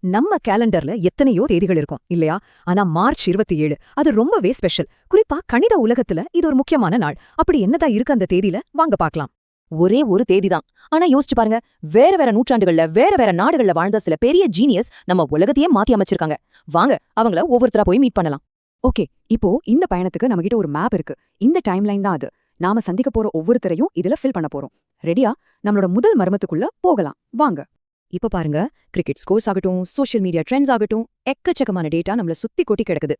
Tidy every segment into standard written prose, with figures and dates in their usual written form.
நம்ம கேலண்டர்ல எத்தனையோ தேதிகள் இருக்கும் இல்லையா? ஆனா மார்ச் 27 அது ரொம்பவே ஸ்பெஷல். குறிப்பா கணித உலகத்துல இது ஒரு முக்கியமான நாள். அப்படி என்னதான் இருக்கு அந்த தேதியில? வாங்க பார்க்கலாம். ஒரே ஒரு தேதிதான். ஆனா யோசிச்சு பாருங்க, வேற வேற நூற்றாண்டுகள்ல வேற வேற நாடுகள்ல வாழ்ந்த சில பெரிய ஜீனியஸ் நம்ம உலகத்தையே மாத்தி அமைச்சிருக்காங்க. வாங்க அவங்கள ஒவ்வொருத்தரா போய் மீட் பண்ணலாம். ஓகே, இப்போ இந்த பயணத்துக்கு நம்மகிட்ட ஒரு மேப் இருக்கு. இந்த டைம்லைன் தான் அது. நாம சந்திக்க போற ஒவ்வொருத்தரையும் இதுல ஃபில் பண்ண போறோம். ரெடியா? நம்மளோட முதல் மர்மத்துக்குள்ள போகலாம். வாங்க. இப்ப பாருங்க, கிரிக்கெட் ஸ்கோர்ஸ் ஆகட்டும், சோஷியல் மீடியா ட்ரெண்ட்ஸ் ஆகட்டும், எக்கச்சக்கமான டேட்டா நம்மள சுத்தி கொட்டி கிடக்குது.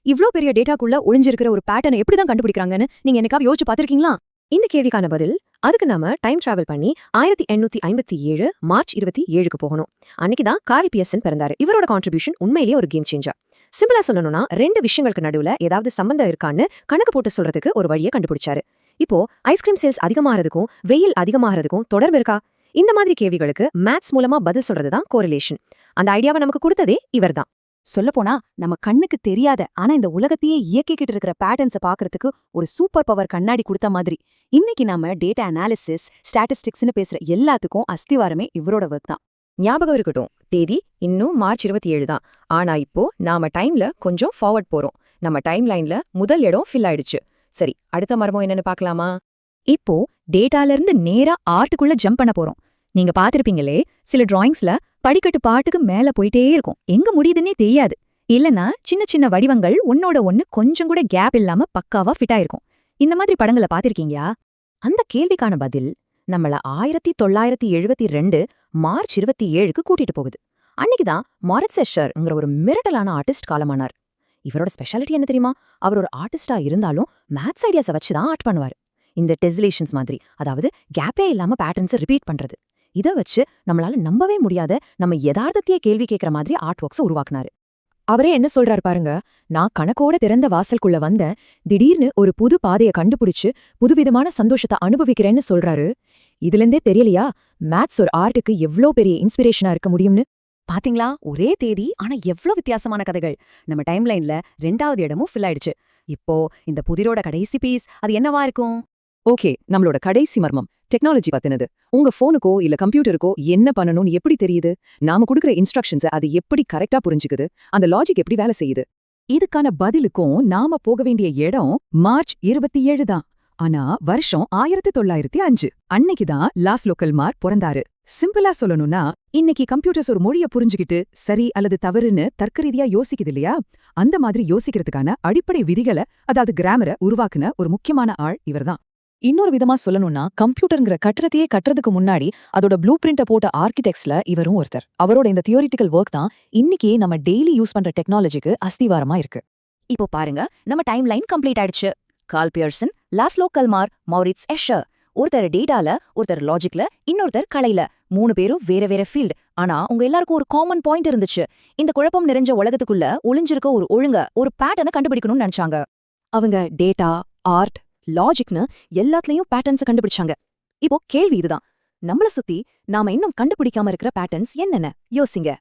இவ்ளோ பெரிய டேட்டாக்குள்ள ஒளிஞ்சிருக்கிற ஒரு பேட்டர்னை எப்படிதான் கண்டுபிடிக்கிறாங்கன்னு நீங்க என்னைக்காவது யோசிச்சு பாத்திருக்கீங்களா? இந்த கேள்விக்கான பதில், அதுக்கு நாம டைம் டிராவல் பண்ணி 1857 மார்ச் 27க்கு போகணும். அன்னைக்குதான் கார்ல் பியர்சன் பிறந்தாரு. இவரோட கான்ட்ரிபியூஷன் உண்மையிலேயே ஒரு கேம் சேஞ்சர். சிம்பிளா சொல்லணும்னா, ரெண்டு விஷயங்களுக்கு நடுவுல ஏதாவது சம்பந்தம் இருக்கான்னு கணக்கு போட்டு சொல்றதுக்கு ஒரு வழியை கண்டுபிடிச்சாரு. இப்போ ஐஸ்கிரீம் சேல்ஸ் அதிகமாகிறதுக்கும் வெயில் அதிகமாகிறதுக்கும் தொடர்பு இருக்கா? இந்த மாதிரி கேள்விகளுக்கு மேத்ஸ் மூலமா பதில் சொல்றதுதான் கோரிலேஷன். அந்த ஐடியாவை நமக்கு கொடுத்ததே இவர்தான். சொல்லப்போனா, நம்ம கண்ணுக்கு தெரியாத ஆனா இந்த உலகத்தையே இயக்கிக்கிட்டு இருக்கிற பேட்டர்ன்ஸை பாக்குறதுக்கு ஒரு சூப்பர் பவர் கண்ணாடி கொடுத்த மாதிரி. இன்னைக்கு நாம டேட்டா அனாலிசிஸ், ஸ்டாட்டிஸ்டிக்ஸ்னு பேசுற எல்லாத்துக்கும் அஸ்திவாரமே இவரோட ஒர்க் தான். ஞாபகம் இருக்கட்டும், தேதி இன்னும் மார்ச் 27 தான். ஆனா இப்போ நாம டைம்ல கொஞ்சம் ஃபார்வர்ட் போறோம். நம்ம டைம் லைன்ல முதல் இடம் ஃபில் ஆயிடுச்சு. சரி, அடுத்த மர்மம் என்னன்னு பார்க்கலாமா? இப்போ டேட்டால இருந்து நேரா ஆர்ட்டுக்குள்ள ஜம்ப் பண்ண போறோம். நீங்க பாத்திருப்பீங்களே, சில டிராயிங்ஸ்ல படிக்கட்டு பாட்டுக்கு மேல போயிட்டே இருக்கும், எங்க முடியுதுன்னே தெரியாது. இல்லனா சின்ன சின்ன வடிவங்கள் ஒன்னோட ஒன்னு கொஞ்சம் கூட கேப் இல்லாம பக்காவா ஃபிட் ஆயிருக்கும். இந்த மாதிரி படங்களை பாத்திருக்கீங்களா? அந்த கேள்விக்கான பதில் நம்மள 1972 மார்ச் 27க்கு கூட்டிட்டு போகுது. அன்னைக்குதான் மாரிட்ஸ் எஷர்ங்கிற ஒரு மிரட்டலான ஆர்டிஸ்ட் காலமானார். இவரோட ஸ்பெஷாலிட்டி என்ன தெரியுமா? அவர் ஒரு ஆர்டிஸ்டா இருந்தாலும் மேத்ஸ் ஐடியாஸை வச்சுதான் ஆர்ட் பண்ணுவார். இந்த டெஸ்லேஷன்ஸ் மாதிரி, அதாவது கேப்பே இல்லாம பேட்டர்ன்ஸை ரிப்பீட் பண்றது. இதை வச்சு நம்மளால நம்பவே முடியாத, நம்ம யதார்த்தத்தையே கேள்வி கேட்கற மாதிரி ஆர்ட் ஒர்க்ஸை உருவாக்குனாரு. அவரே என்ன சொல்றாரு பாருங்க, நான் கணக்கோட திறந்த வாசல்குள்ள வந்தேன், திடீர்னு ஒரு புது பாதையை கண்டுபிடிச்சு புதுவிதமான சந்தோஷத்தை அனுபவிக்கிறேன்னு சொல்றாரு. இதுலேருந்தே தெரியலையா மேத்ஸ் ஒரு ஆர்ட்டுக்கு எவ்ளோ பெரிய இன்ஸ்பிரேஷனா இருக்க முடியும்னு? பாத்தீங்களா, ஒரே தேதி ஆனா எவ்வளவு வித்தியாசமான கதைகள். நம்ம டைம்லைன்ல 2வது இடமும் ஃபில் ஆயிடுச்சு. இப்போ இந்த புதிரோட கடைசி பீஸ் அது என்னவா இருக்கும்? ஓகே, நம்மளோட கடைசி மர்மம் டெக்னாலஜி பத்தினது. உங்க போனுக்கோ இல்ல கம்ப்யூட்டருக்கோ என்ன பண்ணணும்னு எப்படி தெரியுது? நாம கொடுக்குற இன்ஸ்ட்ரக்ஷன்ஸை அது எப்படி கரெக்டா புரிஞ்சுக்குது? அந்த லாஜிக் எப்படி வேலை செய்யுது? இதுக்கான பதிலுக்கும் நாம போக வேண்டிய இடம் மார்ச் 27 தான். ஆனா வருஷம் 1905. அன்னைக்குதான் லாஸ்லோ கல்மார் பிறந்தாரு. சிம்பிளா சொல்லணும்னா, இன்னைக்கு கம்ப்யூட்டர்ஸ் ஒரு மொழியை புரிஞ்சுக்கிட்டு சரி அல்லது தவறுன்னு தர்க்கரீதியா யோசிக்குது இல்லையா? அந்த மாதிரி யோசிக்கிறதுக்கான அடிப்படை விதிகளை, அதாவது கிராமரை உருவாக்குன ஒரு முக்கியமான ஆள் இவர்தான். இன்னொரு விதமா சொல்லணும்னா, கம்ப்யூட்டர்ங்கிற கட்டுறதையே கட்டுறதுக்கு முன்னாடி அதோட ப்ளூ பிரிண்ட போட்ட ஆர்கிடெக்ட்ஸ்ல இவரும் ஒருத்தர். அவரோட இந்த தியோரிட்டிக்கல் ஒர்க் தான் இன்னைக்கு நம்ம டெய்லி யூஸ் பண்ற டெக்னாலஜிக்கு அஸ்திவாரமா இருக்கு. இப்போ பாருங்க, நம்ம டைம் லைன் கம்ப்ளீட் ஆயிடுச்சு. Karl Pearson, Laszlo Kalmar, Maurits Escher. ஒருத்தர் டேட்டால, ஒருத்தர் லாஜிக்ல, இன்னொருத்தர் கலையில. 3 பேரும் வேற வேற ஃபீல்ட். ஆனா உங்க எல்லாருக்கும் ஒரு காமன் பாயிண்ட் இருந்துச்சு. இந்த குழப்பம் நிறைஞ்ச உலகத்துக்குள்ள ஒளிஞ்சிருக்க ஒரு ஒழுங்க, ஒரு பேட்டர்னை கண்டுபிடிக்கணும்னு நினைச்சாங்க. அவங்க டேட்டா, ஆர்ட், லாஜிக்னு எல்லாத்துலயும் பேட்டர்ன்ஸை கண்டுபிடிச்சாங்க. இப்போ கேள்வி இதுதான், நம்மள சுத்தி நாம இன்னும் கண்டுபிடிக்காம இருக்கிற பேட்டர்ன்ஸ் என்னென்ன? யோசிங்க.